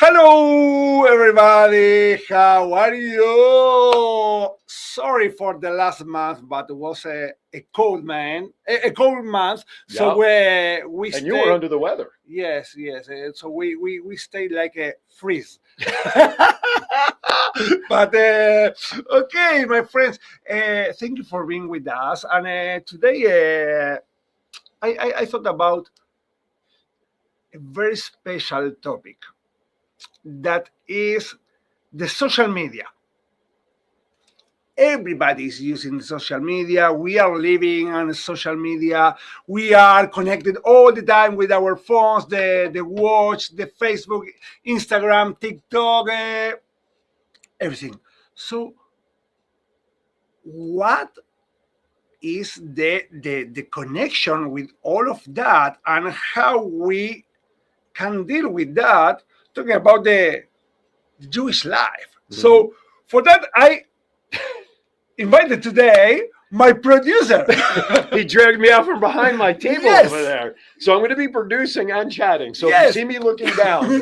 Hello, everybody. How are you? Sorry for the last month, but it was a cold cold month. So Yeah. we And you were stayed. under the weather. Yes, yes. So we stayed like a freeze. But okay, my friends. Thank you for being with us. And today, I thought about a very special topic that is the social media. Everybody is using social media. We are living on social media. We are connected all the time with our phones, the watch, the Facebook, Instagram, TikTok, everything. So, what is the connection with all of that, and how we can deal with that? Talking about the Jewish life. Mm-hmm. So, for that, I invited today my producer. He dragged me out from behind my table Yes. over there. So I'm going to be producing and chatting. So Yes. if you see me looking down,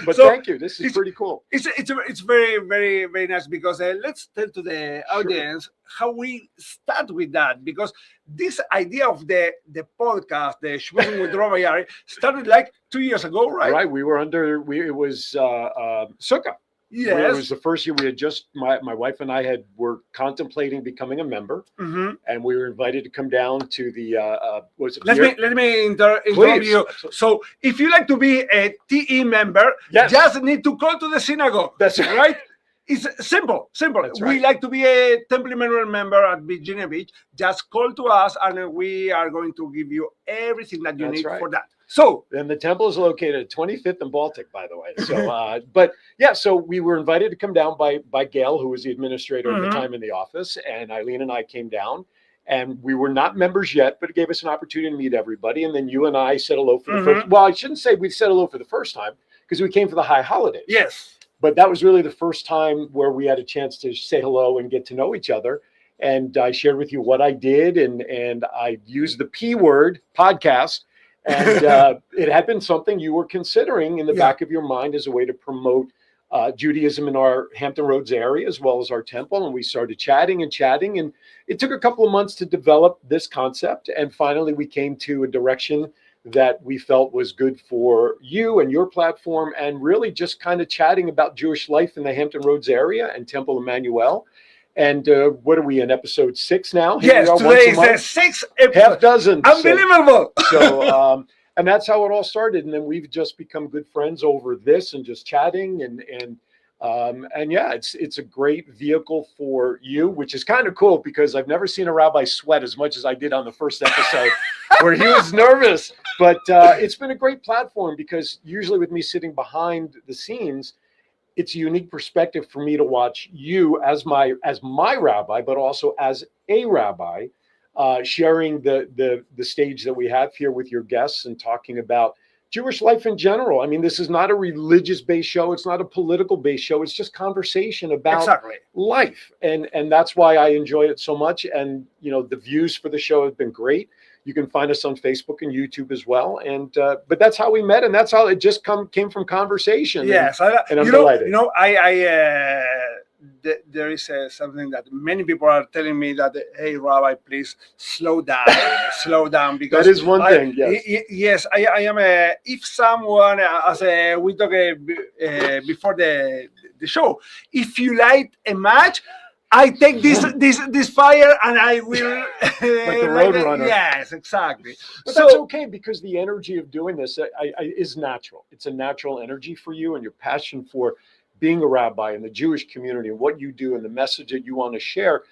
but So thank you. This is pretty cool. It's very, very, very nice because let's tell to the audience how we start with that, because this idea of the podcast, the Shmoozin with Rabbi Ari, started like 2 years ago, right? Right. We were it was Sukkah. Yes. It was the first year we had just, my wife and I were contemplating becoming a member, and we were invited to come down to the, let me interrupt you. So if you like to be a TE member, just need to go to the synagogue. That's right. It's simple. That's right. We like to be a Temple member at Virginia Beach. Just call to us, and we are going to give you everything that you need for that. So, and the temple is located at 25th and Baltic, by the way. So, but yeah, so we were invited to come down by Gail, who was the administrator at the time in the office, and Eileen and I came down, and we were not members yet, but it gave us an opportunity to meet everybody. And then you and I said hello for the first. Well, I shouldn't say we said hello for the first time, because we came for the high holidays. Yes, but that was really the first time where we had a chance to say hello and get to know each other. And I shared with you what I did, and I used the P word, podcast. And it had been something you were considering in the back of your mind as a way to promote Judaism in our Hampton Roads area, as well as our temple. And we started chatting. And it took a couple of months to develop this concept. And finally, we came to a direction that we felt was good for you and your platform, and really just kind of chatting about Jewish life in the Hampton Roads area and Temple Emmanuel. And what are we in, episode 6 now? Yes, today is the 6th episode. Half dozen. Unbelievable. So and that's how it all started. And then we've just become good friends over this and just chatting. And yeah, it's a great vehicle for you, which is kind of cool, because I've never seen a rabbi sweat as much as I did on the first episode where he was nervous. But it's been a great platform, because usually with me sitting behind the scenes, it's a unique perspective for me to watch you as my rabbi, but also as a rabbi, sharing the stage that we have here with your guests and talking about Jewish life in general. I mean, this is not a religious-based show. It's not a political-based show. It's just conversation about life. And that's why I enjoy it so much. And, the views for the show have been great. You can find us on Facebook and YouTube as well. And but that's how we met, and that's how it just came from conversation. Yes, and I'm delighted. There is something that many people are telling me that, hey, Rabbi, please slow down, because that is one thing. Yes, I am. If someone, as we talked before the show, if you light a match, I take this fire and I will like the road runner. Yes, exactly. But that's okay, because the energy of doing this is natural. It's a natural energy for you, and your passion for being a rabbi in the Jewish community and what you do and the message that you want to share.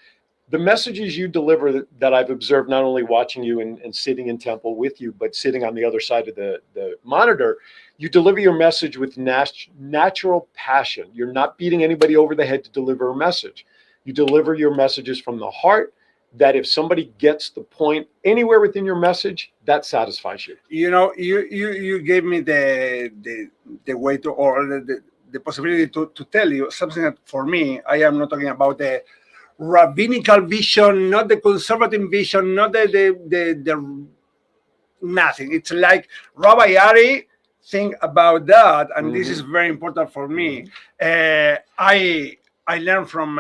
The messages you deliver that I've observed, not only watching you and sitting in temple with you, but sitting on the other side of the monitor, you deliver your message with natural passion. You're not beating anybody over the head to deliver a message. You deliver your messages from the heart, that if somebody gets the point anywhere within your message, that satisfies you. You gave me the way to, or the possibility to tell you something that, for me, I am not talking about the rabbinical vision, not the conservative vision, not the nothing. It's like Rabbi Ari thing about that, and this Mhm. is very important for me. I learned from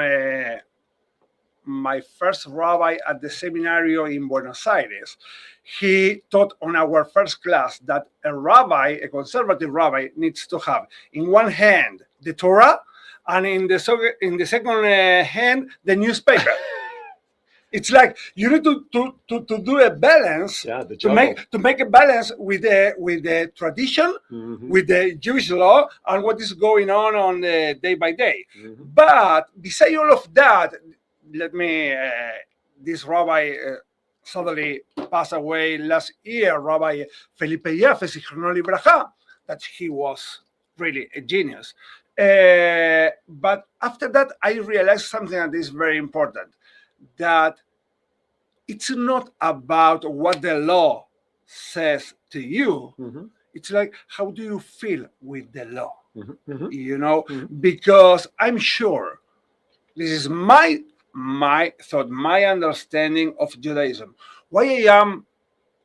my first rabbi at the seminario in Buenos Aires. He taught on our first class that a rabbi, a conservative rabbi, needs to have in one hand the Torah, and in the second hand the newspaper. It's like you need to do a balance, Yeah, the to juggle. make a balance with the tradition, Mhm. with the Jewish law, and what is going on the day by day. Mhm. But beside all of that, let me this rabbi suddenly passed away last year, Rabbi Felipe Yaffe, Zichrono Libracha, that he was really a genius. But after that, I realized something that is very important, that it's not about what the law says to you. Mhm. It's like, how do you feel with the law? Mhm. Mhm. You know, Mhm. because I'm sure this is my thought, my understanding of Judaism. Why I am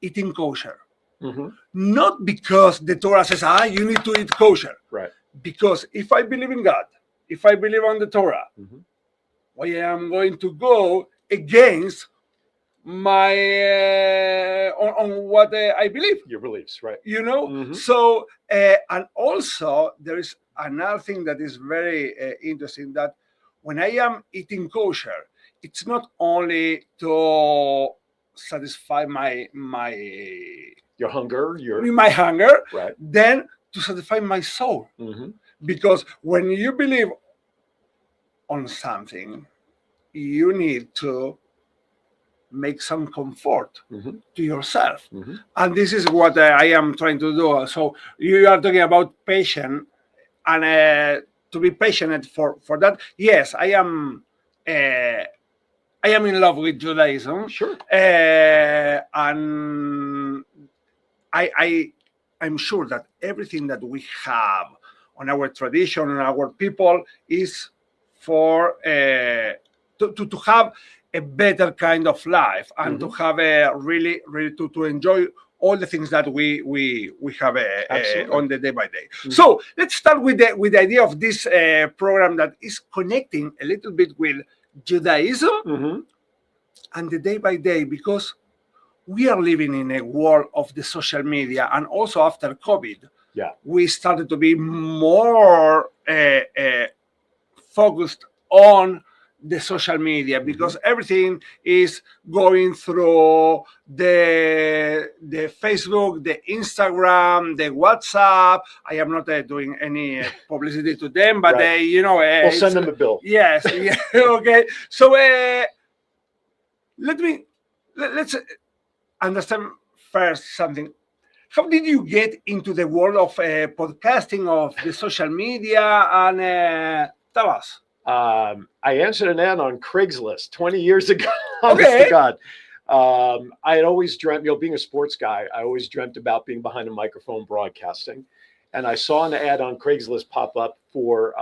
eating kosher? Mhm. Not because the Torah says, you need to eat kosher. Right. Because if I believe in God, if I believe on the Torah, Mhm. why I am going to go against my on what I believe, Your beliefs, right? you know. Mhm. So and also there is another thing that is very interesting, that when I am eating kosher, it's not only to satisfy Your hunger, your my hunger, right. then to satisfy my soul. Mhm. Because when you believe on something, you need to make some comfort Mhm. to yourself. Mhm. And this is what I am trying to do. So you are talking about patience, and to be patient for that. Yes, I am in love with Judaism, Sure. and I'm sure that everything that we have on our tradition and our people is for to have a better kind of life, and to Mhm. have a really to enjoy all the things that we have Absolutely. on the day by day. Mhm. So let's start with the idea of this program that is connecting a little bit with Judaism Mhm. and the day by day, because we are living in a world of the social media, and also after COVID, Yeah. we started to be more focused on the social media, because everything is going through the Facebook, the Instagram, the WhatsApp. I am not doing any publicity to them, but Right. you know, We'll send them a bill. yes, yeah, okay. So let's understand first something. How did you get into the world of podcasting, of the social media, and tell us? I answered an ad on Craigslist 20 years ago. Honest to Okay. God. I had always dreamt, being a sports guy, I always dreamt about being behind a microphone broadcasting. And I saw an ad on Craigslist pop up for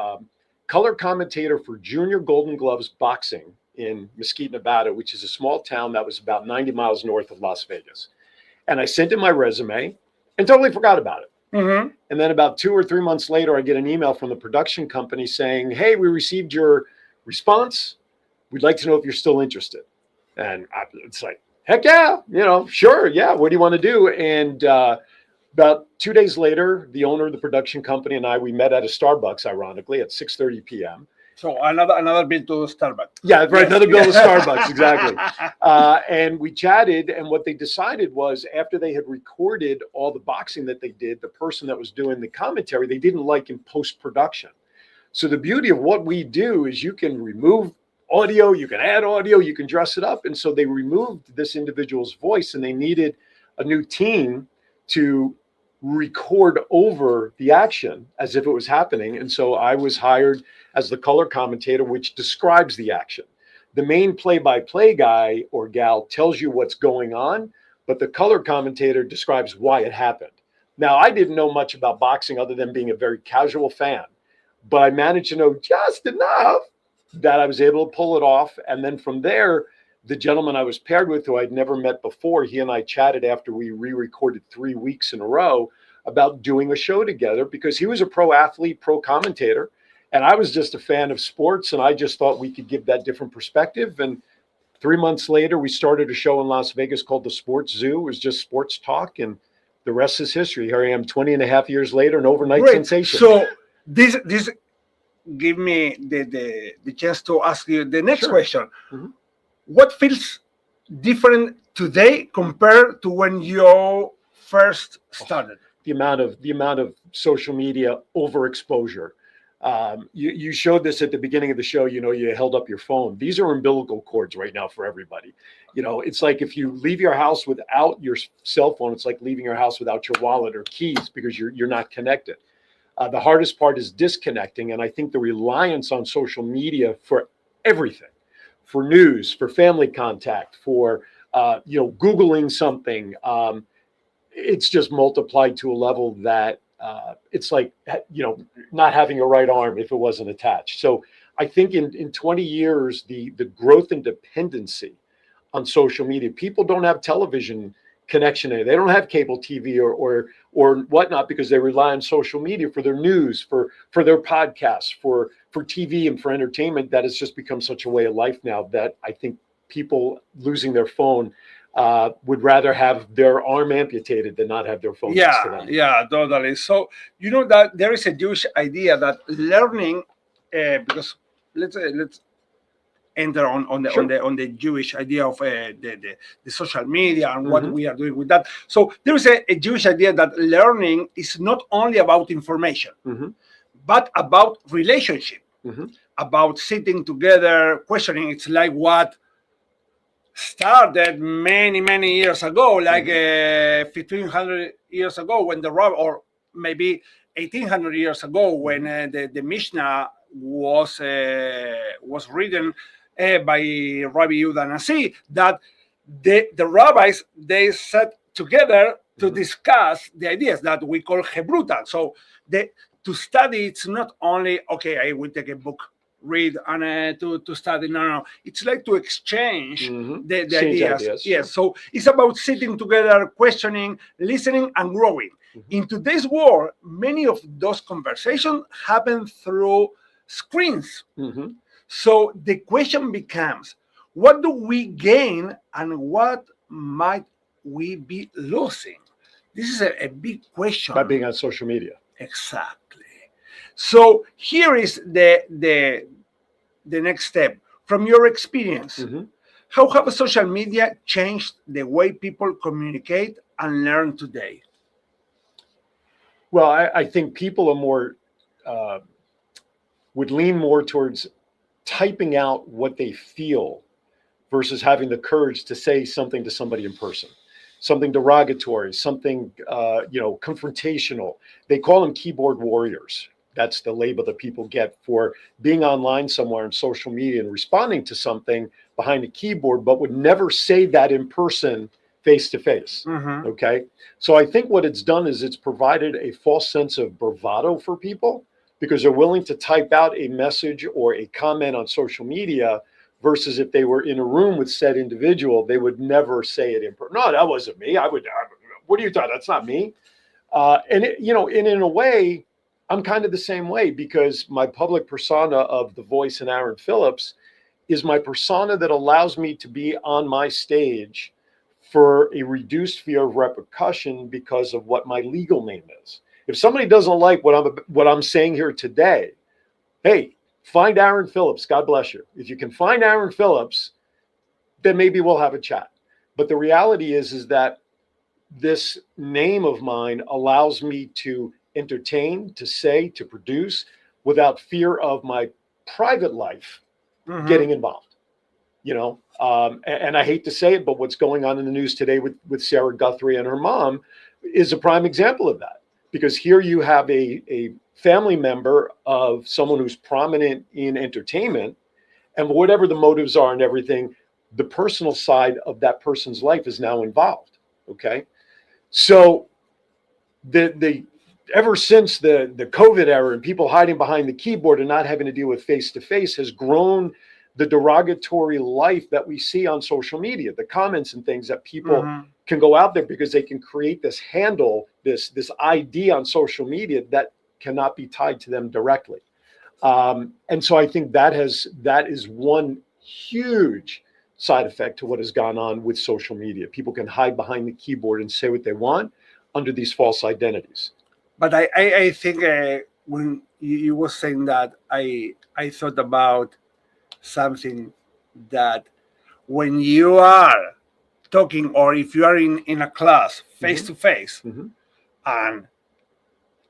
color commentator for Junior Golden Gloves boxing in Mesquite, Nevada, which is a small town that was about 90 miles north of Las Vegas. And I sent in my resume and totally forgot about it. Mm-hmm. And then about 2 or 3 months later, I get an email from the production company saying, "Hey, we received your response. We'd like to know if you're still interested." And it's like, heck yeah, sure. Yeah. What do you want to do? And about 2 days later, the owner of the production company and we met at a Starbucks, ironically, at 6:30 p.m. So another bill to Starbucks. Yeah, right. Yes. Another bill to Starbucks, exactly. And we chatted, and what they decided was, after they had recorded all the boxing that they did, the person that was doing the commentary, they didn't like in post-production. So the beauty of what we do is you can remove audio, you can add audio, you can dress it up. And so they removed this individual's voice, and they needed a new team to record over the action as if it was happening. And so I was hired as the color commentator, which describes the action. The main play-by-play guy or gal tells you what's going on, but the color commentator describes why it happened. Now, I didn't know much about boxing other than being a very casual fan, but I managed to know just enough that I was able to pull it off. And then from there, the gentleman I was paired with, who I'd never met before, he and I chatted after we re-recorded 3 weeks in a row about doing a show together because he was a pro athlete, pro commentator, and I was just a fan of sports, and I just thought we could give that different perspective. And 3 months later, we started a show in Las Vegas called The Sports Zoo. It was just sports talk, and the rest is history. Here I am 20 and a half years later, an overnight Great. sensation. So this give me the chance to ask you the next Sure. question. Mhm. What feels different today compared to when you first started? The amount of social media overexposure. You showed this at the beginning of the show. You know, you held up your phone. These are umbilical cords right now for everybody. You know, it's like if you leave your house without your cell phone, it's like leaving your house without your wallet or keys because you're not connected. The hardest part is disconnecting, and I think the reliance on social media for everything, for news, for family contact, for Googling something. It's just multiplied to a level that it's like, not having a right arm if it wasn't attached. So I think in 20 years, the growth and dependency on social media, people don't have television connection. They don't have cable TV or whatnot because they rely on social media for their news, for their podcasts, for TV and for entertainment. That has just become such a way of life now that I think people losing their phone would rather have their arm amputated than not have their phone next to them. Yeah, totally. So you know that there is a Jewish idea that learning, because let's enter on the Jewish idea of the social media and what we are doing with that. So there is a Jewish idea that learning is not only about information, but about relationship, about sitting together, questioning. It's like what started many years ago, like 1500 years ago when the rabbi, or maybe 1800 years ago when the Mishnah was written by Rabbi Yehuda Nasi, that the rabbis, they sat together to discuss the ideas that we call Hebruta. So to study, it's not only, okay, I will take a book, read, and to study. No. It's like to exchange the ideas. Yes. So it's about sitting together, questioning, listening, and growing. In today's world, many of those conversations happen through screens. So the question becomes, what do we gain and what might we be losing? This is a big question. By being on social media. Exactly. So here is the next step. From your experience, how have social media changed the way people communicate and learn today? Well, I think people are more, would lean more towards typing out what they feel versus having the courage to say something to somebody in person, something derogatory, something, confrontational. They call them keyboard warriors. That's the label that people get for being online somewhere on social media and responding to something behind a keyboard, but would never say that in person, face to face. Okay. So I think what it's done is it's provided a false sense of bravado for people because they're willing to type out a message or a comment on social media versus if they were in a room with said individual, they would never say it in person. No, that wasn't me. What are you talking? That's not me. And in a way, I'm kind of the same way because my public persona of The Voice and Aaron Phillips is my persona that allows me to be on my stage for a reduced fear of repercussion because of what my legal name is. If somebody doesn't like what I'm saying here today, hey, find Aaron Phillips. God bless you. If you can find Aaron Phillips, then maybe we'll have a chat. But the reality is that this name of mine allows me to entertain, to say, to produce without fear of my private life getting involved. And I hate to say it, but what's going on in the news today with Sarah Guthrie and her mom is a prime example of that. Because here you have a family member of someone who's prominent in entertainment, and whatever the motives are and everything, the personal side of that person's life is now involved. Okay. So ever since the COVID era and people hiding behind the keyboard and not having to deal with face-to-face has grown the derogatory life that we see on social media, the comments and things that people can go out there because they can create this handle, this ID on social media that cannot be tied to them directly. And so I think that is one huge side effect to what has gone on with social media. People can hide behind the keyboard and say what they want under these false identities. But I think when you were saying that, I thought about something that when you are talking, or if you are in a class face to face, and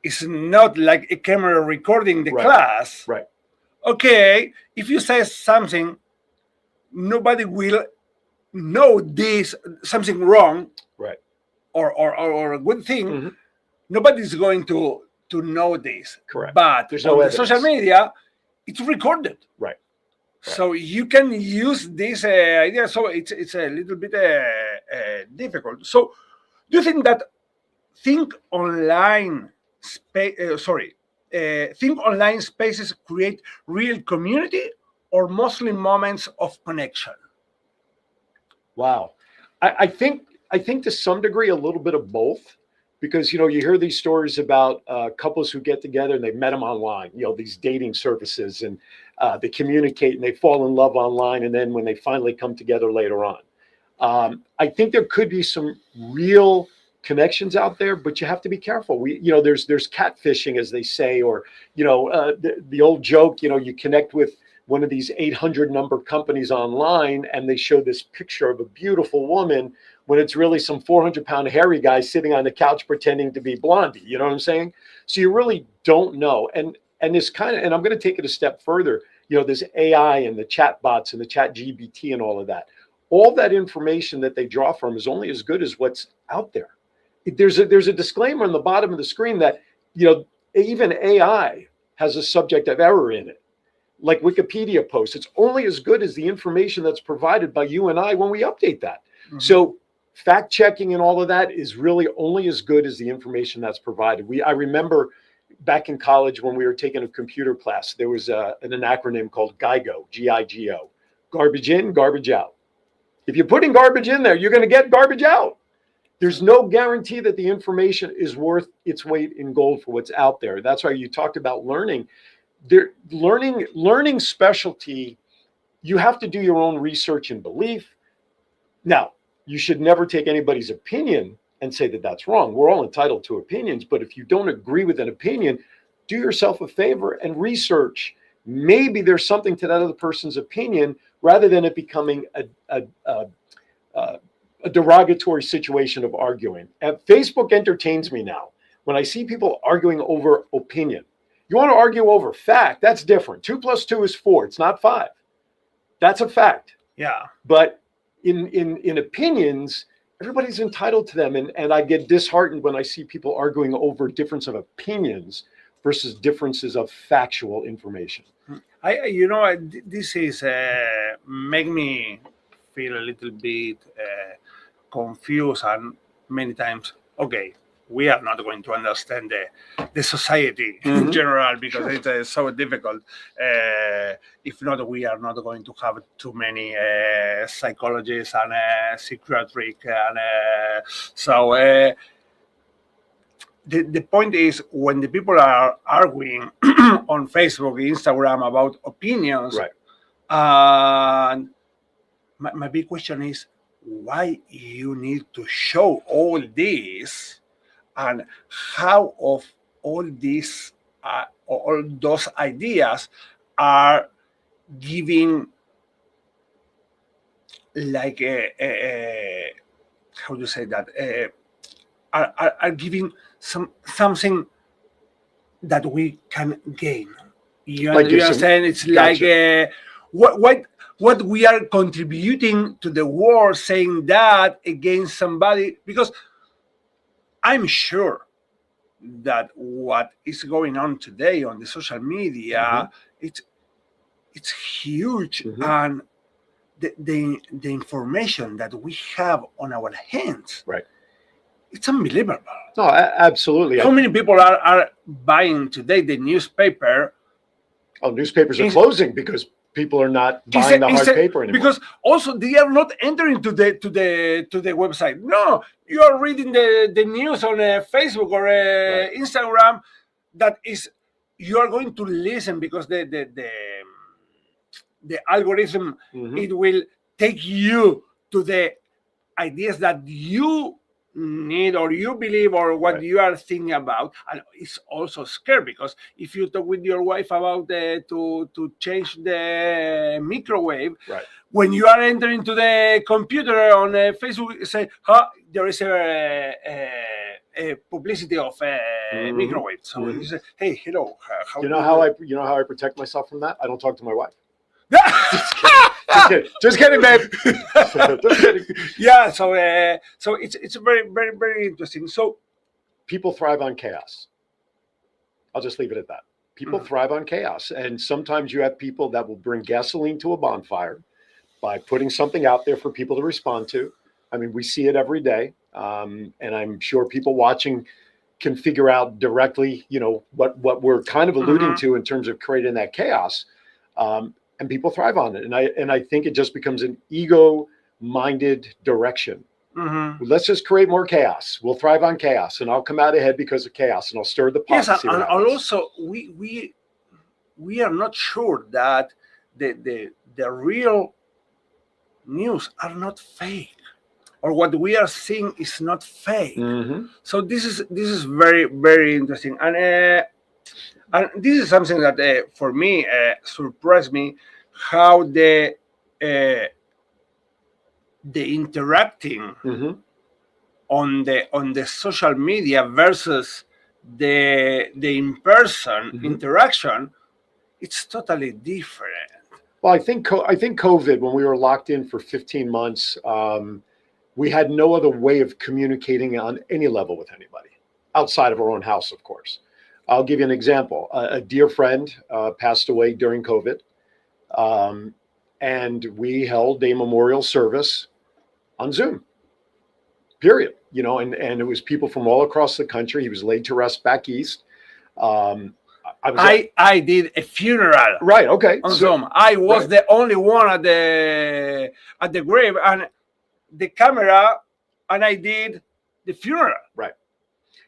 it's not like a camera recording the class, right? Okay, if you say something, nobody will know this something wrong, right? Or a good thing. Nobody's going to know this. Correct. But there's on no the social media, it's recorded. Right. So you can use this idea. So it's a little bit difficult. So do you think that think online spaces create real community, or mostly moments of connection? Wow. I think to some degree a little bit of both, because you hear these stories about couples who get together and they met them online, these dating services, and they communicate and they fall in love online, and then when they finally come together later on, I think there could be some real connections out there, but you have to be careful. There's catfishing, as they say, or the old joke, you connect with one of these 800 number companies online and they show this picture of a beautiful woman when it's really some 400-pound hairy guy sitting on the couch pretending to be Blondie. You know what I'm saying? So you really don't know. And this and I'm going to take it a step further. This AI and the chat bots and the chat GBT and all of that. All that information that they draw from is only as good as what's out there. There's a disclaimer on the bottom of the screen that, even AI has a subject of error in it. Like Wikipedia posts, it's only as good as the information that's provided by you and I when we update that. So fact checking and all of that is really only as good as the information that's provided. I remember back in college when we were taking a computer class, there was an acronym called GIGO, GIGO, garbage in, garbage out. If you're putting garbage in there, you're going to get garbage out. There's no guarantee that the information is worth its weight in gold for what's out there. That's why you talked about learning. Learning specialty, you have to do your own research and belief. Now, you should never take anybody's opinion and say that that's wrong. We're all entitled to opinions, but if you don't agree with an opinion, do yourself a favor and research. Maybe there's something to that other person's opinion, rather than it becoming a derogatory situation of arguing. And Facebook entertains me now when I see people arguing over opinion. You want to argue over fact, that's different. 2 + 2 is 4. It's not 5. That's a fact. Yeah. But in opinions, everybody's entitled to them. And I get disheartened when I see people arguing over difference of opinions versus differences of factual information. This is make me feel a little bit confused, and many times, okay, we are not going to understand the society in general, because it's so difficult. If not, we are not going to have too many psychologists and psychiatric. And the point is, when the people are arguing on Facebook, Instagram about opinions, and my big question is, why you need to show all this? And how of all these, all those ideas are giving like how do you say that? Are giving something that we can gain. You understand? It's like what we are contributing to the world, saying that against somebody, because I'm sure that what is going on today on the social media, it's huge, and the information that we have on our hands, it's unbelievable. No, absolutely. How many people are buying today the newspaper? Oh, newspapers are closing because people are not buying the hard paper anymore. Because also they are not entering to the website. No, you are reading the news on Facebook or Instagram. That is, you are going to listen because the algorithm, it will take you to the ideas that you need or you believe or what you are thinking about. And it's also scary because if you talk with your wife about to change the microwave, when you are entering to the computer on Facebook, you say, there is a publicity of microwave. So you say, hey, hello. How you know how I protect myself from that? I don't talk to my wife. Just kidding, babe. Just kidding. Yeah, so it's very, very, very interesting. So people thrive on chaos. I'll just leave it at that. People thrive on chaos, and sometimes you have people that will bring gasoline to a bonfire by putting something out there for people to respond to. I mean, we see it every day, and I'm sure people watching can figure out directly, what we're kind of alluding to in terms of creating that chaos. And people thrive on it. And I think it just becomes an ego-minded direction. Let's just create more chaos. We'll thrive on chaos, and I'll come out ahead because of chaos, and I'll stir the pot. Yes, and also we are not sure that the real news are not fake, or what we are seeing is not fake. So this is very, very interesting. And this is something that for me surprised me, how the interacting on the social media versus the in-person interaction, it's totally different. Well, I think COVID, when we were locked in for 15 months, we had no other way of communicating on any level with anybody outside of our own house, of course. I'll give you an example. A dear friend passed away during COVID, and we held a memorial service on Zoom, period. And it was people from all across the country. He was laid to rest back east. I did a funeral. Right, okay. On Zoom. I was the only one at the grave and the camera, and I did the funeral. Right.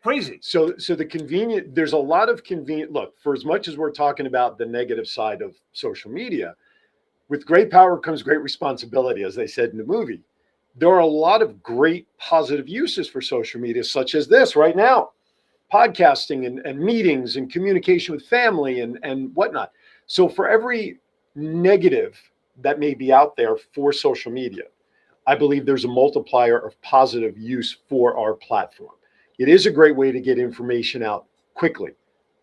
Crazy. So there's a lot of convenient. Look, for as much as we're talking about the negative side of social media, with great power comes great responsibility, as they said in the movie. There are a lot of great positive uses for social media, such as this right now, podcasting and meetings and communication with family and whatnot. So for every negative that may be out there for social media, I believe there's a multiplier of positive use for our platform. It is a great way to get information out quickly,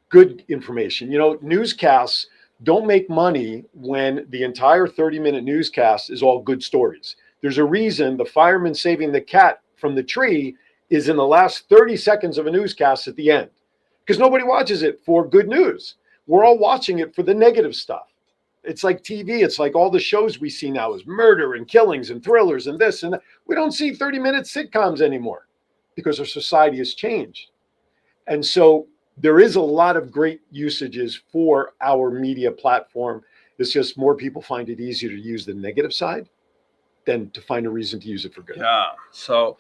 good information. Newscasts don't make money when the entire 30-minute newscast is all good stories. There's a reason the fireman saving the cat from the tree is in the last 30 seconds of a newscast at the end, because nobody watches it for good news. We're all watching it for the negative stuff. It's like TV. It's like all the shows we see now is murder and killings and thrillers and this and that. We don't see 30-minute sitcoms anymore, because our society has changed. And so there is a lot of great usages for our media platform. It's just more people find it easier to use the negative side than to find a reason to use it for good. Yeah. So,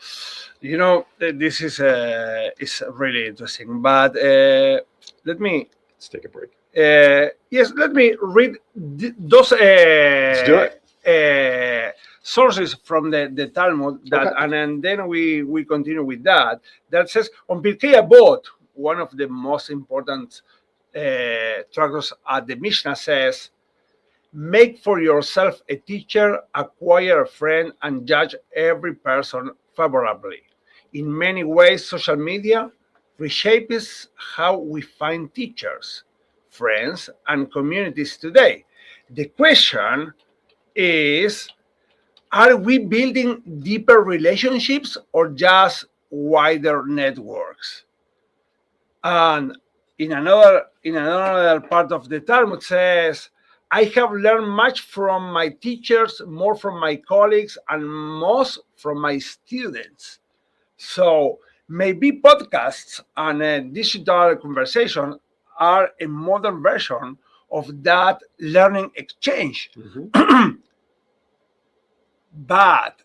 this is really interesting. But let's take a break. Yes, let me read those. Let's do it. Sources from the Talmud, and then we continue with that. That says on Pirkei Avot, one of the most important tractates at the Mishnah says, "Make for yourself a teacher, acquire a friend, and judge every person favorably." In many ways, social media reshapes how we find teachers, friends, and communities today. The question is, are we building deeper relationships or just wider networks? And in another part of the Talmud says, I have learned much from my teachers, more from my colleagues, and most from my students. So maybe podcasts and digital conversation are a modern version of that learning exchange. Mm-hmm. But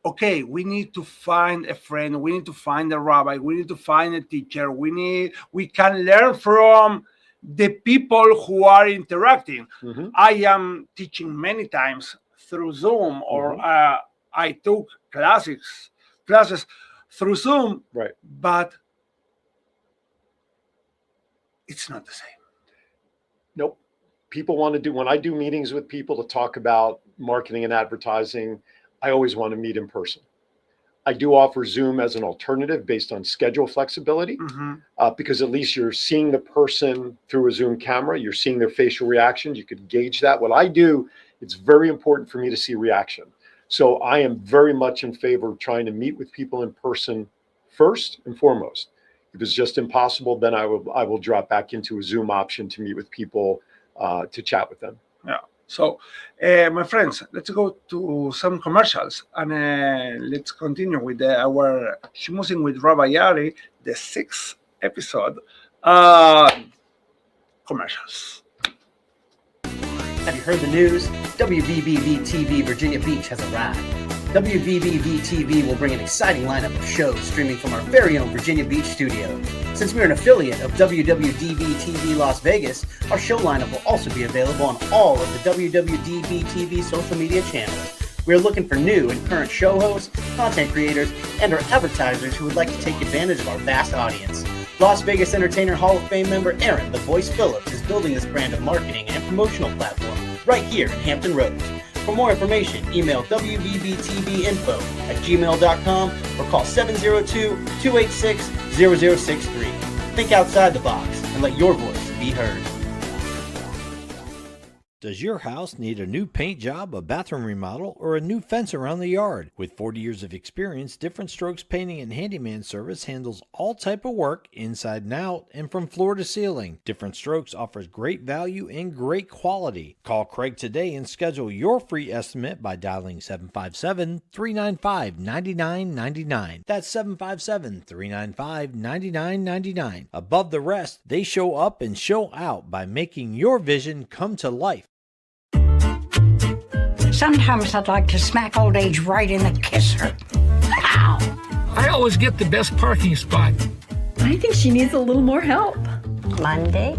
okay, we need to find a friend, we need to find a rabbi, we need to find a teacher, we can learn from the people who are interacting. Mm-hmm. I am teaching many times through Zoom, or I took classes through Zoom, Right. but it's not the same. Nope. People want to do, when I do meetings with people to talk about marketing and advertising, I always want to meet in person. I do offer Zoom as an alternative based on schedule flexibility, because at least you're seeing the person through a Zoom camera. You're seeing their facial reactions. You could gauge that. What I do, it's very important for me to see reaction. So I am very much in favor of trying to meet with people in person first and foremost. If it's just impossible, then I will drop back into a Zoom option to meet with people, to chat with them. Yeah. So, my friends, let's go to some commercials, and let's continue with our Shmoozin with Rabbi Ari, the 6th episode. Commercials. Have you heard the news? WVBV-TV Virginia Beach has arrived. WVBV-TV will bring an exciting lineup of shows streaming from our very own Virginia Beach studio. Since we're an affiliate of WWDB-TV Las Vegas, our show lineup will also be available on all of the WWDB-TV social media channels. We're looking for new and current show hosts, content creators, and our advertisers who would like to take advantage of our vast audience. Las Vegas Entertainer Hall of Fame member Aaron "The Voice" Phillips is building this brand of marketing and promotional platform right here in Hampton Roads. For more information, email wvbtvinfo@gmail.com or call 702-286-0063. Think outside the box and let your voice be heard. Does your house need a new paint job, a bathroom remodel, or a new fence around the yard? With 40 years of experience, Different Strokes Painting and Handyman Service handles all type of work inside and out and from floor to ceiling. Different Strokes offers great value and great quality. Call Craig today and schedule your free estimate by dialing 757-395-9999. That's 757-395-9999. Above the rest, they show up and show out by making your vision come to life. Sometimes I'd like to smack old age right in the kisser. Ow! I always get the best parking spot. I think she needs a little more help. Monday?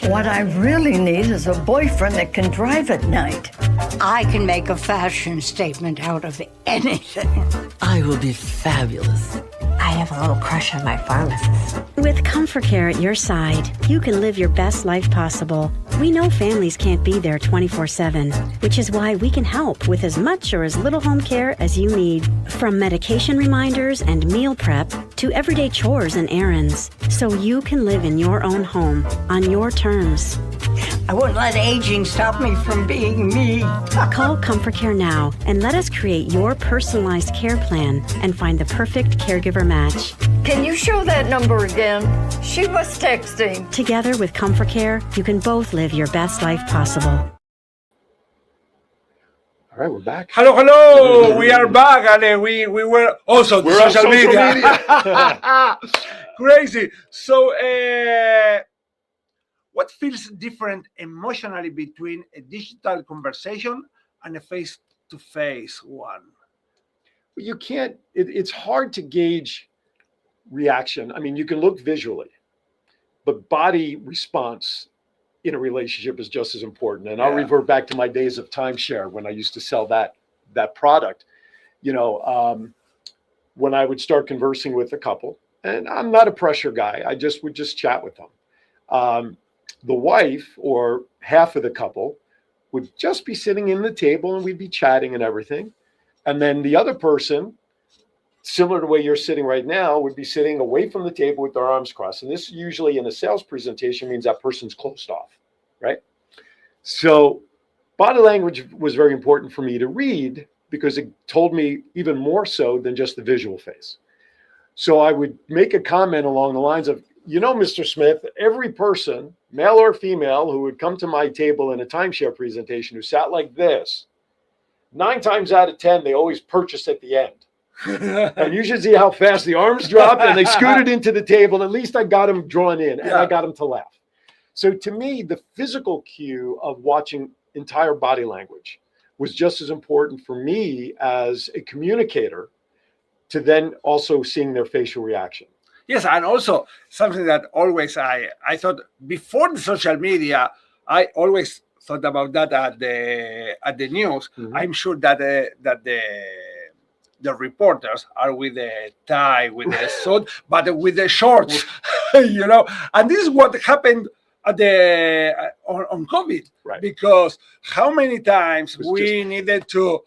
What I really need is a boyfriend that can drive at night. I can make a fashion statement out of anything. I will be fabulous. I have a little crush on my pharmacist. With Comfort Care at your side, you can live your best life possible. We know families can't be there 24/7, which is why we can help with as much or as little home care as you need. From medication reminders and meal prep to everyday chores and errands, so you can live in your own home on your terms. I won't let aging stop me from being me. Call Comfort Care now and let us create your personalized care plan and find the perfect caregiver match. Can you show that number again? She was texting. Together with Comfort Care, you can both live your best life possible. All right, we're back. Hello, we are back, and we were also We're social, on social media. Crazy. So, what feels different emotionally between a digital conversation and a face-to-face one? You can't, it's hard to gauge reaction. I mean, you can look visually, but body response in a relationship is just as important. And I'll revert back to my days of timeshare when I used to sell that product. You know, when I would start conversing with a couple, and I'm not a pressure guy, I would just chat with them. The wife or half of the couple would just be sitting in the table and we'd be chatting and everything. And then the other person, similar to where you're sitting right now, would be sitting away from the table with their arms crossed. And this usually in a sales presentation means that person's closed off, right? So body language was very important for me to read because it told me even more so than just the visual face. So I would make a comment along the lines of, you know, Mr. Smith, every person, male or female, who would come to my table in a timeshare presentation who sat like this, 9 times out of 10, they always purchased at the end. And you should see how fast the arms dropped and they scooted into the table. At least I got them drawn in and I got them to laugh. So to me, the physical cue of watching entire body language was just as important for me as a communicator to then also seeing their facial reaction. Yes, and also something that always I thought before the social media, I always thought about that at the news. I'm sure that the reporters are with the tie, with the suit, but with the shorts, And this is what happened at on COVID, right? Because how many times we needed to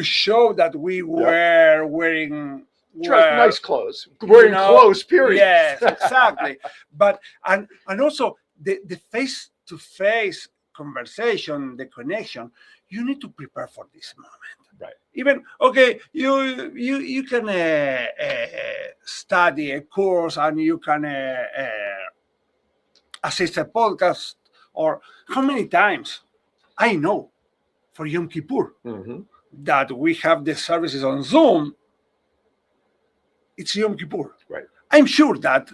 show that we were wearing nice clothes, wearing clothes, period. Yes, exactly. But and also the face-to-face conversation, the connection, you need to prepare for this moment. Right. Even you can study a course and you can assist a podcast, or how many times I know for Yom Kippur that we have the services on Zoom. It's Yom Kippur. Right. I'm sure that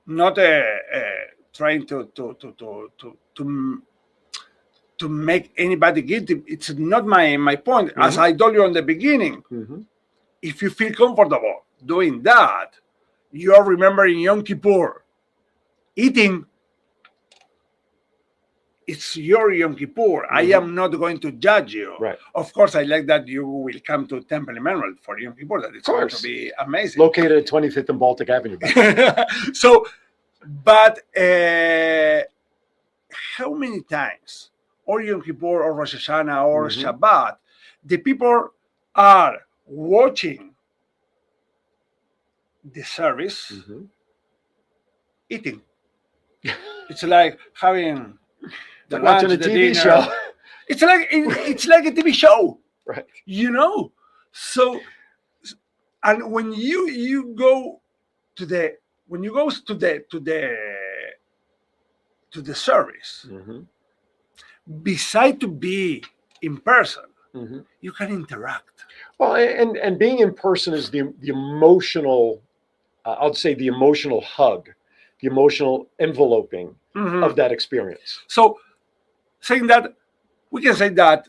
not trying to make anybody guilty. It's not my point. As I told you on the beginning, if you feel comfortable doing that, you are remembering Yom Kippur. Eating, it's your Yom Kippur. I am not going to judge you. Right. Of course, I like that you will come to Temple Emmanuel for Yom Kippur. That it's going to be amazing. Located at 25th and Baltic Avenue. So, but how many times, or Yom Kippur, or Rosh Hashanah, or Shabbat, the people are watching the service, eating. It's like having the lunch, watching a the TV dinner. show. It's like a TV show, right? So, and when you go to the service, beside to be in person, you can interact. Well, and being in person is the emotional, I'll say the emotional hug, the emotional enveloping of that experience. So, saying that, we can say that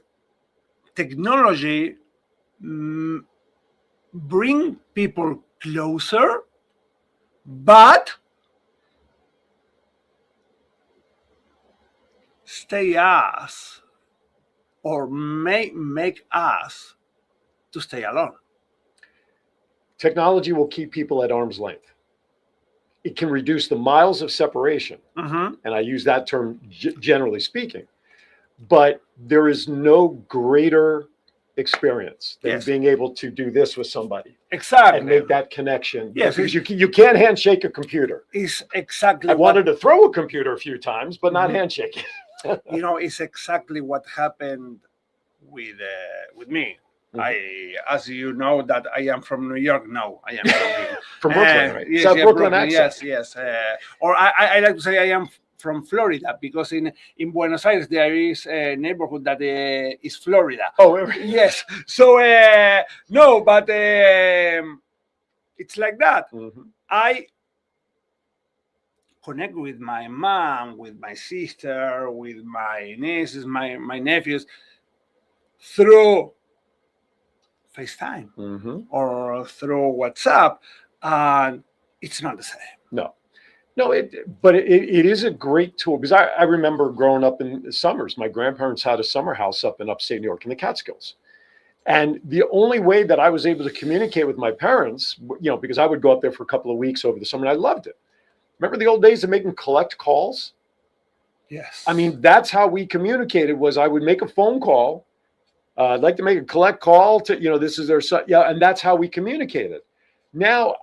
technology bring people closer, but stay us or make us to stay alone. Technology will keep people at arm's length. It can reduce the miles of separation, and I use that term generally speaking, but there is no greater experience than being able to do this with somebody. Exactly. And make that connection. Yes. Because you can't handshake a computer. It's exactly. I wanted to throw a computer a few times, but not handshake. It's exactly what happened with me. As you know, that I am from New York. No, I am from Brooklyn, right? Yes, Brooklyn accent. Yes. Or I like to say I am from Florida, because in Buenos Aires there is a neighborhood that is Florida. Oh, yes. So no, but it's like that. I connect with my mom, with my sister, with my nieces, my nephews through FaceTime or through WhatsApp, and it's not the same. No, but it is a great tool, because I remember growing up in the summers. My grandparents had a summer house up in upstate New York in the Catskills. And the only way that I was able to communicate with my parents, because I would go up there for a couple of weeks over the summer, and I loved it. Remember the old days of making collect calls? Yes. I mean, that's how we communicated, was I would make a phone call. I'd like to make a collect call to, this is their son. Yeah. And that's how we communicated. Now,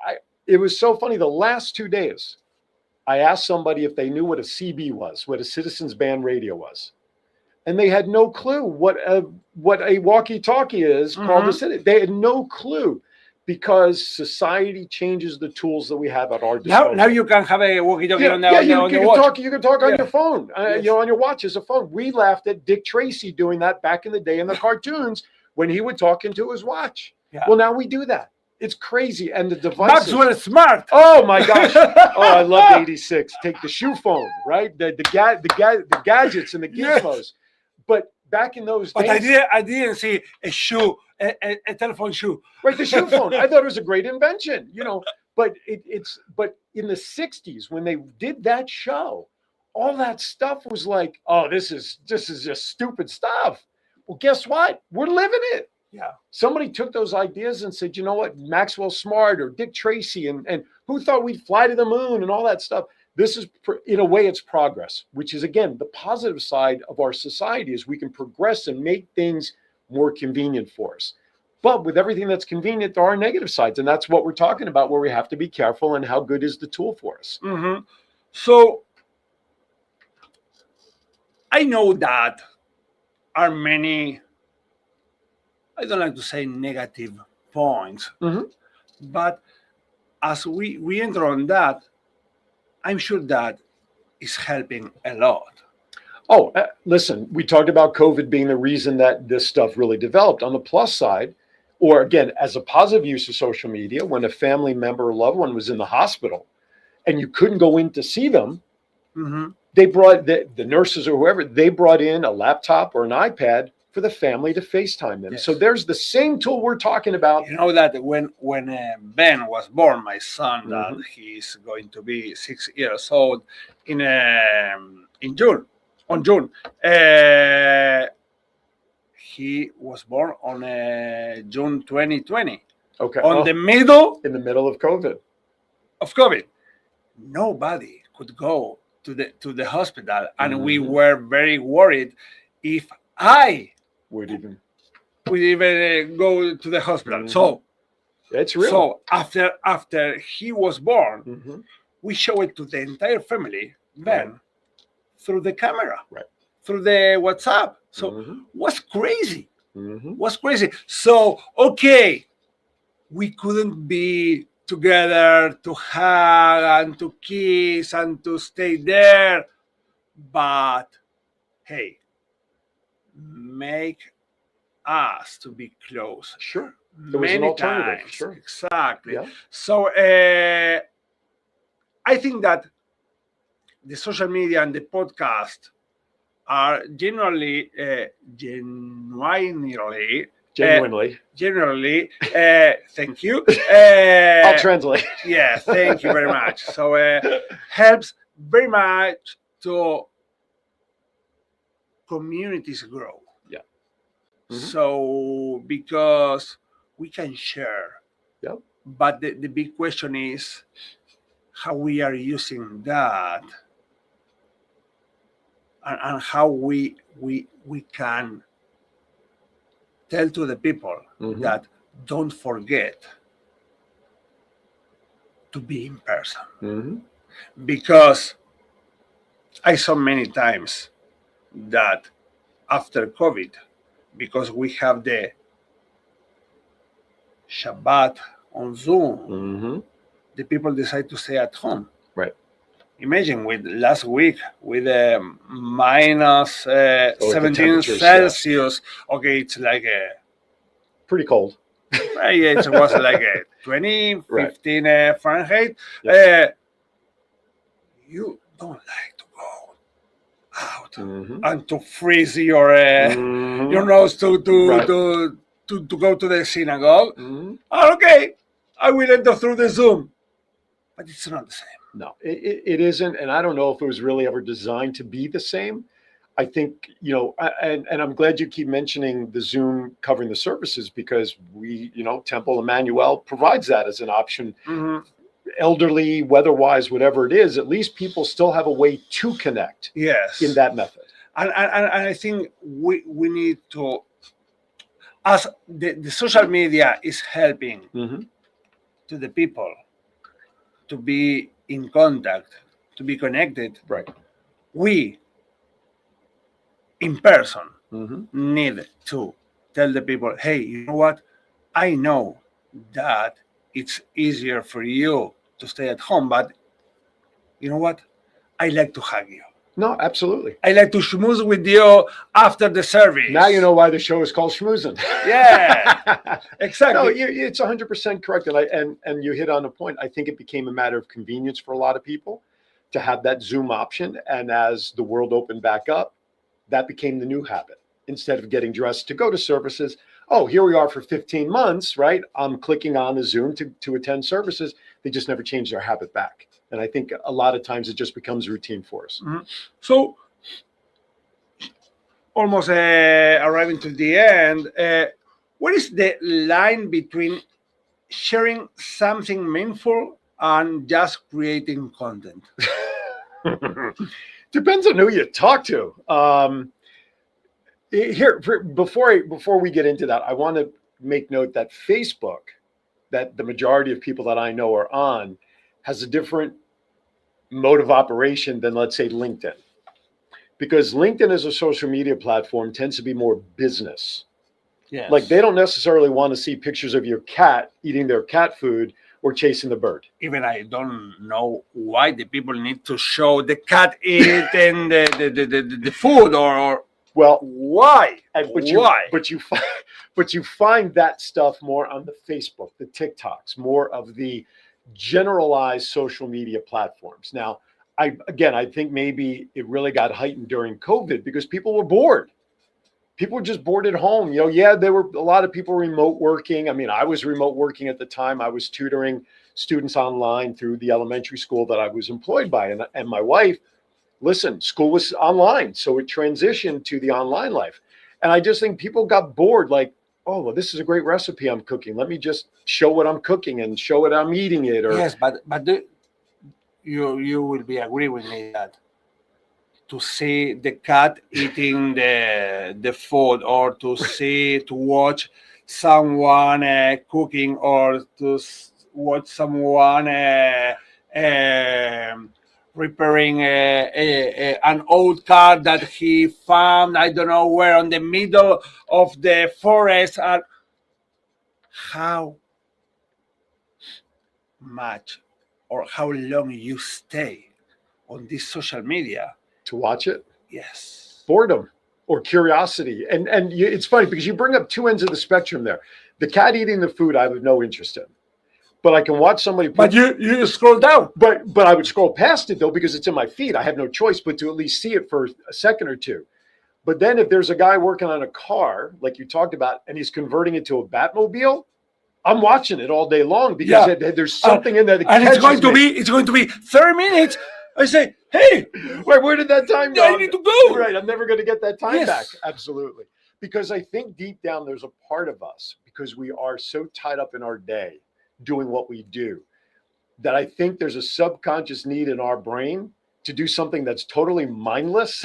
it was so funny. The last 2 days, I asked somebody if they knew what a CB was, what a Citizens Band radio was. And they had no clue what a walkie-talkie is called a city. They had no clue, because society changes the tools that we have at our disposal. Now you can have a walkie-talkie on your watch. You can talk on your phone, on your watch as a phone. We laughed at Dick Tracy doing that back in the day in the cartoons when he would talk into his watch. Yeah. Well, now we do that. It's crazy. And the devices. Maxwell Smart. Oh my gosh. Oh, I loved 86. Take the shoe phone, right? The gadgets and the gizmos. But back in those days. But I didn't see a shoe, a telephone shoe. Right, the shoe phone. I thought it was a great invention, but but in the 60s when they did that show, all that stuff was like, oh, this is just stupid stuff. Well, guess what? We're living it. Yeah. Somebody took those ideas and said, you know what, Maxwell Smart or Dick Tracy, and who thought we'd fly to the moon and all that stuff. This is, in a way, it's progress, which is, again, the positive side of our society is we can progress and make things more convenient for us. But with everything that's convenient, there are negative sides. And that's what we're talking about, where we have to be careful and how good is the tool for us. Mm-hmm. So I know that are many, I don't like to say negative points, but as we enter on that, I'm sure that is helping a lot. Oh, listen, we talked about COVID being the reason that this stuff really developed. On the plus side, or again, as a positive use of social media, when a family member or loved one was in the hospital and you couldn't go in to see them, they brought the nurses or whoever, they brought in a laptop or an iPad for the family to FaceTime them. Yes. So there's the same tool we're talking about. You know that when Ben was born, my son, that he's going to be 6 years old in June. On June, he was born on June 2020. Okay. In the middle of COVID. Of COVID, nobody could go to the hospital, and we were very worried if I would even go to the hospital. So it's real. So after he was born, we showed it to the entire family. Ben. Through the camera, through the WhatsApp. So was crazy. Was crazy. So, okay, we couldn't be together to hug and to kiss and to stay there. But, hey, make us to be close. Sure. There was an alternative. Times. Sure. Exactly. Yeah. So, I think that the social media and the podcast are genuinely, thank you. I'll translate. Yeah, thank you very much. So helps very much to communities grow. Yeah. So because we can share. Yeah. But the big question is how we are using that. And how we can tell to the people that don't forget to be in person. Because I saw many times that after COVID, because we have the Shabbat on Zoom, the people decide to stay at home. Right. Imagine with last week with minus 17 Celsius. Yeah. Okay, it's like pretty cold. Yeah, it was like 20, 15 Fahrenheit. Yes. You don't like to go out and to freeze your nose to go to the synagogue. Okay, I will enter through the Zoom, but it's not the same. No, it isn't. And I don't know if it was really ever designed to be the same. I think, and I'm glad you keep mentioning the Zoom covering the services because we, Temple Emmanuel provides that as an option. Elderly, weather-wise, whatever it is, at least people still have a way to connect. Yes. In that method. And I think we need to, as the social media is helping to the people to be in contact, to be connected. Right. We, in person, need to tell the people, hey, you know what? I know that it's easier for you to stay at home, but you know what? I like to hug you. No, absolutely. I like to schmooze with you after the service. Now you know why the show is called Shmoozin. Yeah, exactly. No, it's 100% correct. And you hit on a point. I think it became a matter of convenience for a lot of people to have that Zoom option. And as the world opened back up, that became the new habit. Instead of getting dressed to go to services, oh, here we are for 15 months, right? I'm clicking on the Zoom to attend services. They just never changed their habit back. And I think a lot of times it just becomes routine for us. Mm-hmm. So, almost arriving to the end, what is the line between sharing something meaningful and just creating content? Depends on who you talk to. Before we get into that, I want to make note that Facebook, that the majority of people that I know are on, has a different mode of operation than, let's say, LinkedIn. Because LinkedIn as a social media platform tends to be more business. Yes. Like they don't necessarily want to see pictures of your cat eating their cat food or chasing the bird. Even I don't know why the people need to show the cat eating the food or well, why? Why? But you find that stuff more on the Facebook, the TikToks, more of the generalized social media platforms. Now, I think maybe it really got heightened during COVID because people were bored. People were just bored at home. There were a lot of people remote working. I mean, I was remote working at the time. I was tutoring students online through the elementary school that I was employed by. And my wife, listen, school was online. So it transitioned to the online life. And I just think people got bored, like, oh, well, this is a great recipe I'm cooking. Let me just show what I'm cooking and show it I'm eating it. Or yes, but you will be agree with me that to see the cat eating the food, or to watch someone cooking, or to watch someone repairing an old car that he found, I don't know where, on the middle of the forest. And how much or how long you stay on this social media to watch it? Yes. Boredom or curiosity. And it's funny because you bring up two ends of the spectrum there. The cat eating the food, I have no interest in. But I can watch somebody. But you scroll down. But I would scroll past it though, because it's in my feed. I have no choice but to at least see it for a second or two. But then if there's a guy working on a car, like you talked about, and he's converting it to a Batmobile, I'm watching it all day long because there's something in there that and it's going to be 30 minutes. I say, hey, where did that time go? I need to go. Right, I'm never going to get that time back. Absolutely. Because I think deep down there's a part of us, because we are so tied up in our day doing what we do, that I think there's a subconscious need in our brain to do something that's totally mindless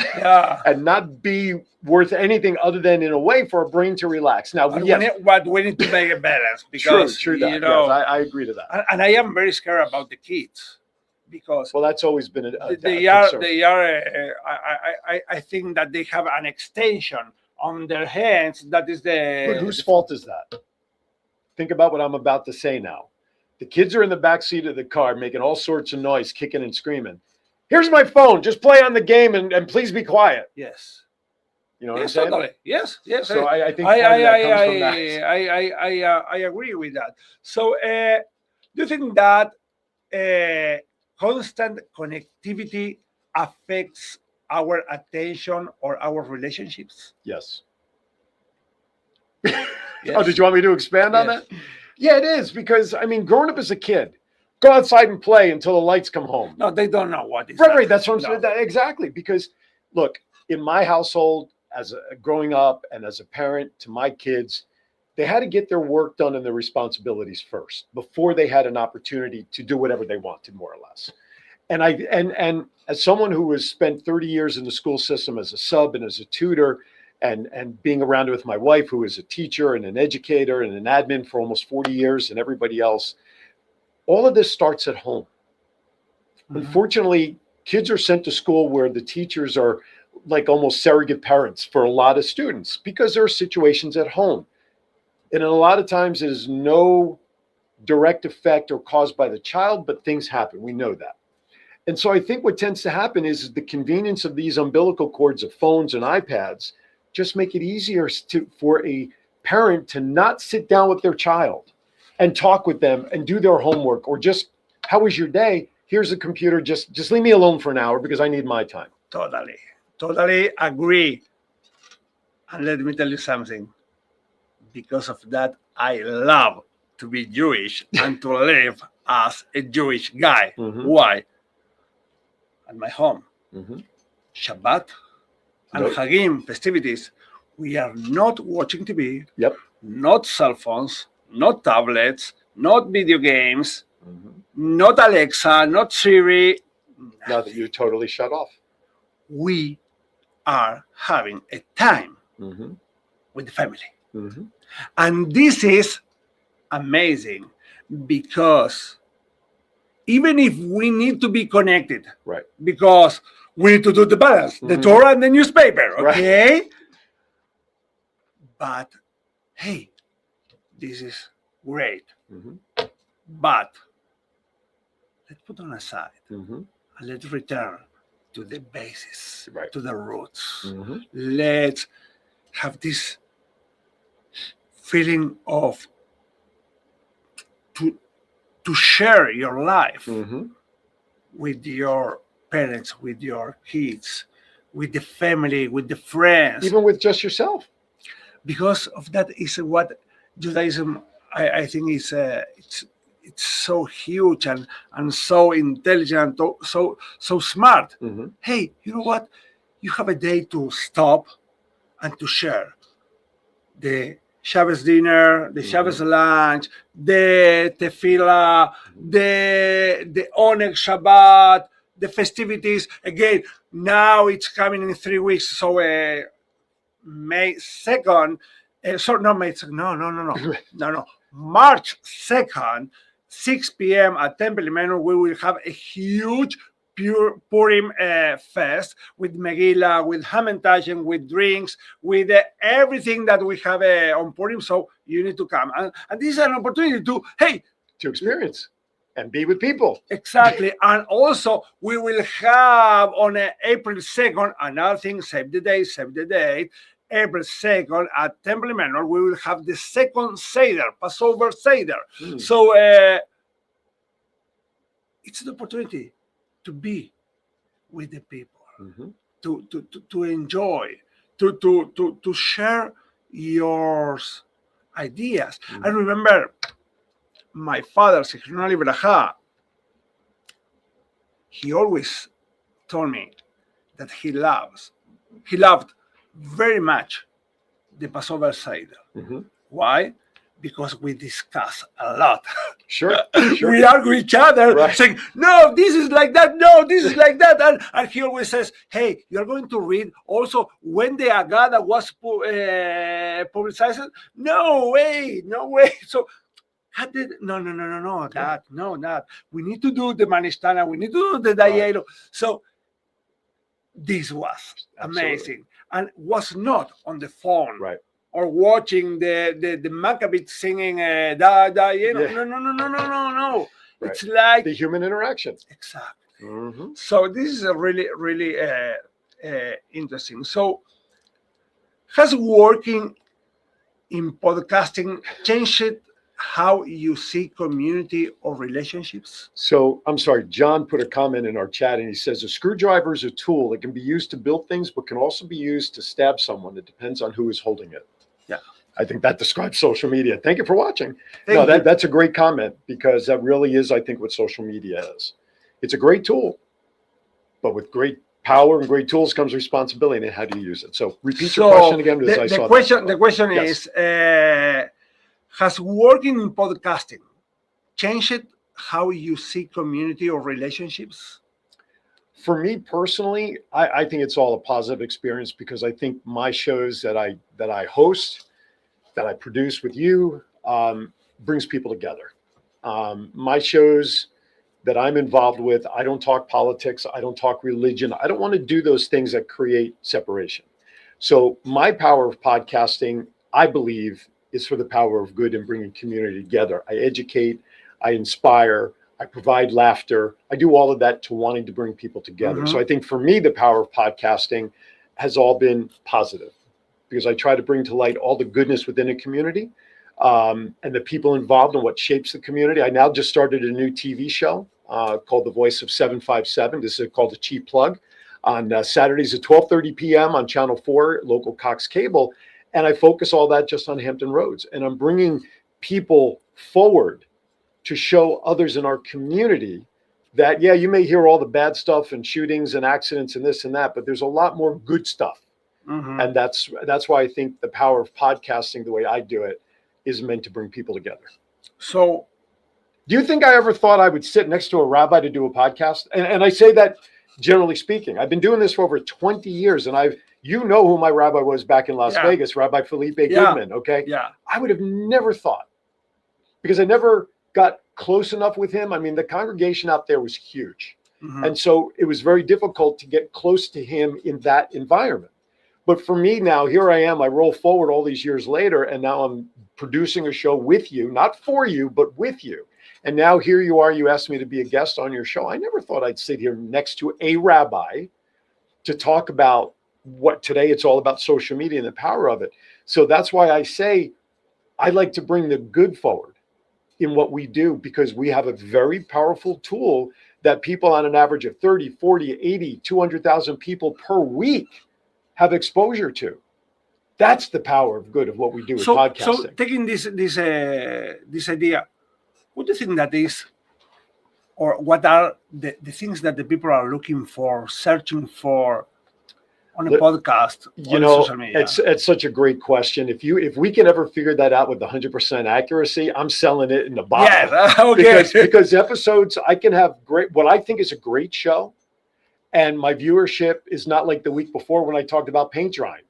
and not be worth anything other than, in a way, for our brain to relax. Now, but we need to make a balance, because true that. Yes, I agree to that. And I am very scared about the kids, because that's always been I think that they have an extension on their hands. That is But whose fault is that? Think about what I'm about to say now. The kids are in the back seat of the car making all sorts of noise, kicking and screaming. Here's my phone. Just play on the game and please be quiet. Yes. You know what I'm saying? Totally. Yes. So I think part of that comes from that. I agree with that. So do you think that constant connectivity affects our attention or our relationships? Yes. Oh, did you want me to expand on that? Yeah, it is, because I mean, growing up as a kid, go outside and play until the lights come home. No, they don't know what is right. That's what I'm saying. Exactly, because look, in my household, growing up and as a parent to my kids, they had to get their work done and their responsibilities first before they had an opportunity to do whatever they wanted, more or less. And and as someone who has spent 30 years in the school system as a sub and as a tutor, and being around with my wife, who is a teacher and an educator and an admin for almost 40 years, and everybody else, all of this starts at home. Mm-hmm. Unfortunately, kids are sent to school where the teachers are like almost surrogate parents for a lot of students, because there are situations at home. And a lot of times it is no direct effect or caused by the child, but things happen. We know that. And so I think what tends to happen is the convenience of these umbilical cords of phones and iPads just make it easier for a parent to not sit down with their child and talk with them and do their homework, or just, how was your day? Here's a computer. Just leave me alone for an hour because I need my time. Totally agree. And let me tell you something. Because of that, I love to be Jewish and to live as a Jewish guy. Why? At my home, Shabbat and Hagim festivities, we are not watching TV, not cell phones, not tablets, not video games, not Alexa, not Siri. Now that you're totally shut off. We are having a time with the family. And this is amazing, because even if we need to be connected, because we need to do the balance, the Torah and the newspaper, okay? Right. But hey, this is great. But let's put on aside and let's return to the basis, to the roots. Let's have this feeling of to share your life with your parents, with your kids, with the family, with the friends, even with just yourself. Because of that is what Judaism, I think, is. It's so huge and so intelligent, so smart. Hey, you know what? You have a day to stop and to share the Shabbos dinner, the Shabbos lunch, the tefillah, the Oneg Shabbat, the festivities. Again, now it's coming in 3 weeks. So May 2nd, sorry, not May 2nd, no. March 2nd, 6 p.m. at Temple Emmanuel, we will have a huge Purim fest with Megillah, with Hamantaschen, with drinks, with everything that we have on Purim. So you need to come. And this is an opportunity to experience and be with people. Exactly. And also, we will have on April 2nd, another thing, save the date. April 2nd at Temple Emmanuel, we will have the second Seder, Passover Seder. So it's an opportunity to be with the people, to enjoy, to share your ideas. I remember my father, Zichrono Livracha, he always told me that he loved very much the Passover Seder. Why? Because we discuss a lot. Sure. We argue each other, saying, no, this is like that. No, this is like that. And he always says, hey, you're going to read also when the Agada was publicized. No way. So that. We need to do the Manishtana. We need to do the Dayelo. So this was amazing. And was not on the phone. Or watching the Maccabees singing No. It's like the human interaction. Exactly. So this is a really, really interesting. So has working in podcasting changed how you see community or relationships? So I'm sorry, John put a comment in our chat and he says a screwdriver is a tool that can be used to build things, but can also be used to stab someone. It depends on who is holding it. Yeah. I think that describes social media. Thank you for watching. That's a great comment, because that really is, I think, what social media is. It's a great tool, but with great power and great tools comes responsibility. And how do you use it? So repeat your question again. The question is, has working in podcasting changed how you see community or relationships? For me personally, I think it's all a positive experience, because I think my shows that I host, that I produce with you, brings people together. My shows that I'm involved with, I don't talk politics, I don't talk religion. I don't want to do those things that create separation. So my power of podcasting, I believe, is for the power of good and bringing community together. I educate, I inspire, I provide laughter. I do all of that to wanting to bring people together. So I think for me, the power of podcasting has all been positive because I try to bring to light all the goodness within a community and the people involved in what shapes the community. I now just started a new TV show called The Voice of 757. This is called a cheap plug on Saturdays at 12:30 p.m. on Channel 4, local Cox Cable. And I focus all that just on Hampton Roads. And I'm bringing people forward to show others in our community that, yeah, you may hear all the bad stuff and shootings and accidents and this and that, but there's a lot more good stuff. And that's why I think the power of podcasting, the way I do it, is meant to bring people together. So do you think I ever thought I would sit next to a rabbi to do a podcast? And I say that generally speaking. I've been doing this for over 20 years, and you know who my rabbi was back in Las Vegas, Rabbi Felipe Goodman, okay? Yeah. I would have never thought, because I never got close enough with him. I mean, the congregation out there was huge. And so it was very difficult to get close to him in that environment. But for me now, here I am, I roll forward all these years later, and now I'm producing a show with you, not for you, but with you. And now here you are, you asked me to be a guest on your show. I never thought I'd sit here next to a rabbi to talk about what today it's all about social media and the power of it. So that's why I say I like to bring the good forward in what we do, because we have a very powerful tool that people on an average of 30, 40, 80, 200,000 people per week have exposure to. That's the power of good of what we do with podcasting. So taking this idea, what do you think that is, or what are the things that the people are looking for, searching for on a podcast, on social media? It's such a great question. If we can ever figure that out with 100% accuracy, I'm selling it in the bottle. Yes, okay. Because episodes, I can have what I think is a great show, and my viewership is not like the week before when I talked about paint drying.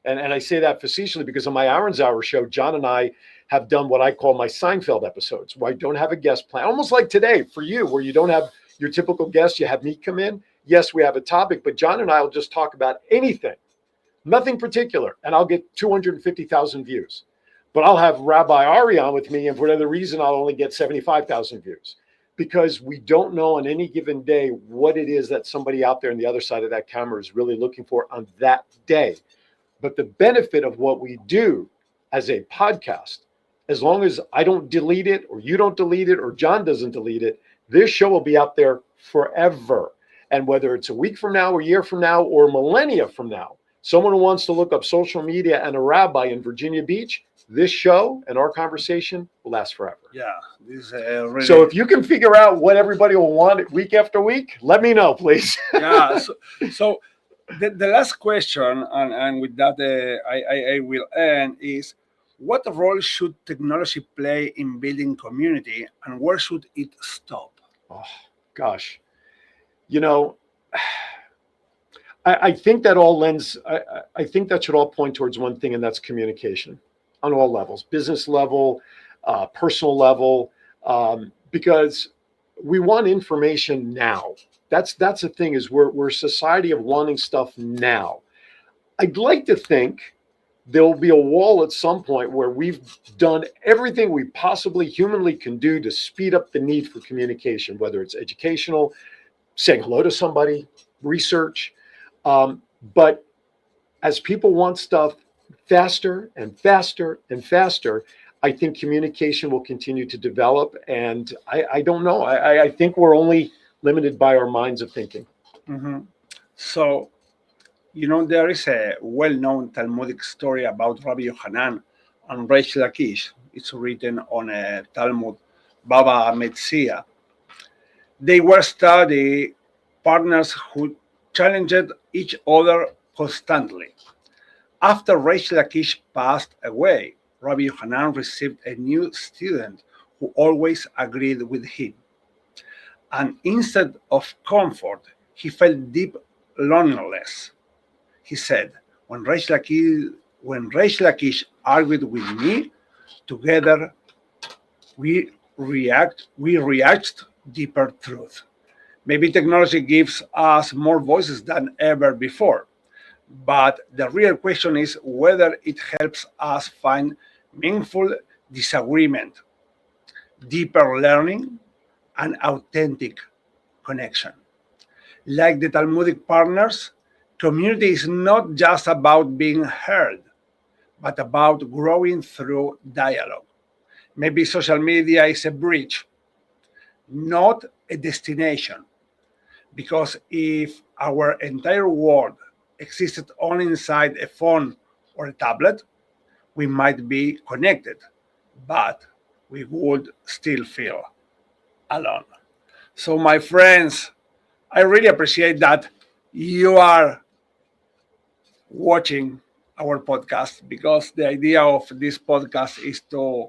And I say that facetiously because on my Aaron's Hour show, John and I have done what I call my Seinfeld episodes, where I don't have a guest plan, almost like today for you, where you don't have your typical guest, you have me come in. Yes, we have a topic, but John and I will just talk about anything, nothing particular, and I'll get 250,000 views. But I'll have Rabbi Ari on with me, and for whatever reason, I'll only get 75,000 views, because we don't know on any given day what it is that somebody out there on the other side of that camera is really looking for on that day. But the benefit of what we do as a podcast, as long as I don't delete it, or you don't delete it, or John doesn't delete it, this show will be out there forever. And whether it's a week from now, a year from now, or millennia from now, someone who wants to look up social media and a rabbi in Virginia Beach, this show and our conversation will last forever. Yeah. This really... So if you can figure out what everybody will want week after week, let me know, please. Yeah. So the last question, and with that I will end, is what role should technology play in building community, and where should it stop? Oh, gosh. I think that all I think that should all point towards one thing, and that's communication on all levels, business level, personal level, because we want information now. That's the thing, is we're a society of wanting stuff now. I'd like to think there'll be a wall at some point where we've done everything we possibly humanly can do to speed up the need for communication, whether it's educational, saying hello to somebody, research. But as people want stuff faster and faster and faster, I think communication will continue to develop. And I don't know. I think we're only limited by our minds of thinking. So, there is a well-known Talmudic story about Rabbi Yohanan and Reish Lakish. It's written on a Talmud, Baba Metzia. They were study partners who challenged each other constantly. After Reish Lakish passed away, Rabbi Yohanan received a new student who always agreed with him. And instead of comfort, he felt deep loneliness. He said, when Reish Lakish argued with me, together we reached deeper truth. Maybe technology gives us more voices than ever before, but the real question is whether it helps us find meaningful disagreement, deeper learning, an authentic connection. Like the Talmudic partners, community is not just about being heard, but about growing through dialogue. Maybe social media is a bridge, not a destination. Because if our entire world existed only inside a phone or a tablet, we might be connected, but we would still feel alone. So, my friends, I really appreciate that you are watching our podcast, because the idea of this podcast is to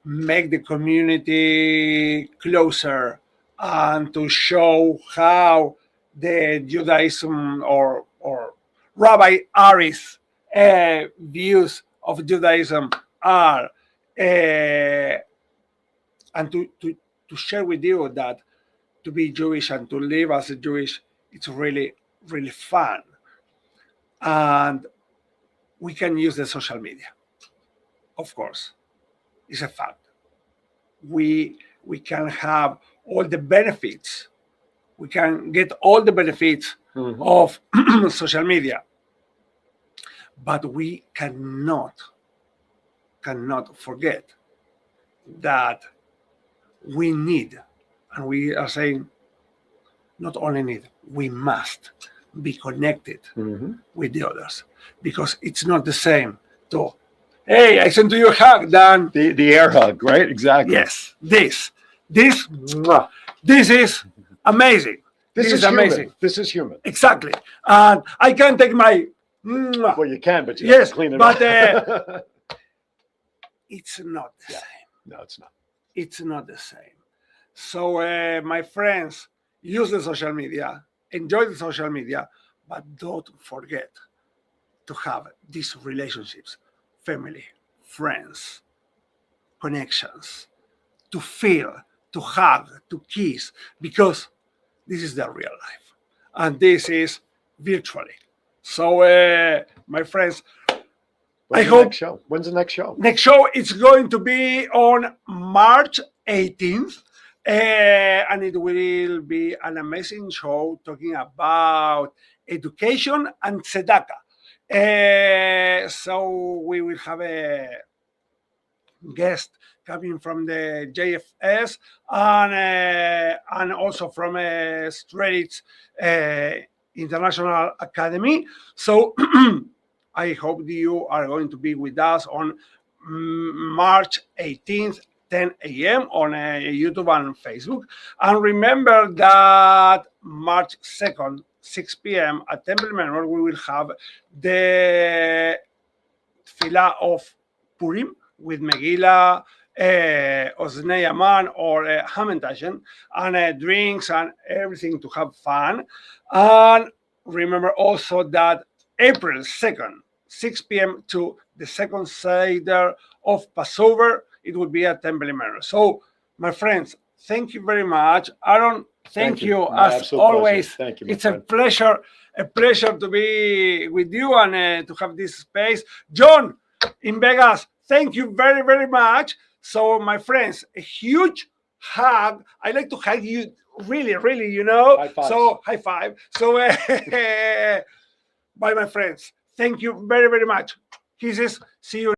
make the community closer and to show how the Judaism or Rabbi Ari's views of Judaism are, and to share with you that to be Jewish and to live as a Jewish, it's really, really fun. And we can use the social media, of course. It's a fact. We can have all the benefits. We can get all the benefits of social media, but we cannot forget that we need, and we are saying not only need, we must be connected with the others, because it's not the same to, hey, I sent to you a hug, than the air hug, right? Exactly. Yes, this is amazing. This is amazing. This is human. Exactly. And I can take my. Well, you can, but you yes, have to clean it but up. it's not the same. No, it's not. It's not the same. So, my friends, use the social media, enjoy the social media, but don't forget to have these relationships, family, friends, connections, to feel, to hug, to kiss, because this is the real life. And this is virtually. So, my friends, When's I the hope. Next show? When's the next show? Next show is going to be on March 18th. And it will be an amazing show talking about education and tzedakah. So we will have a guest coming from the JFS and also from Straits International Academy. So I hope you are going to be with us on March 18th, 10 a.m. on YouTube and Facebook. And remember that March 2nd, 6 p.m. at Temple Menor, we will have the Tefillah of Purim with Megillah, Oznei Aman, or Hamantashen, and drinks and everything to have fun. And remember also that April 2nd, 6 p.m. to the second Seder of Passover, it would be at Temple Menor. So, my friends, thank you very much. Aaron, thank you as always. Thank you. It's a pleasure to be with you and to have this space. John in Vegas, thank you very, very much. So, my friends, a huge hug. I like to hug you really, really, you know. High five. So, high five. So, bye, my friends. Thank you very, very much. Kisses. See you.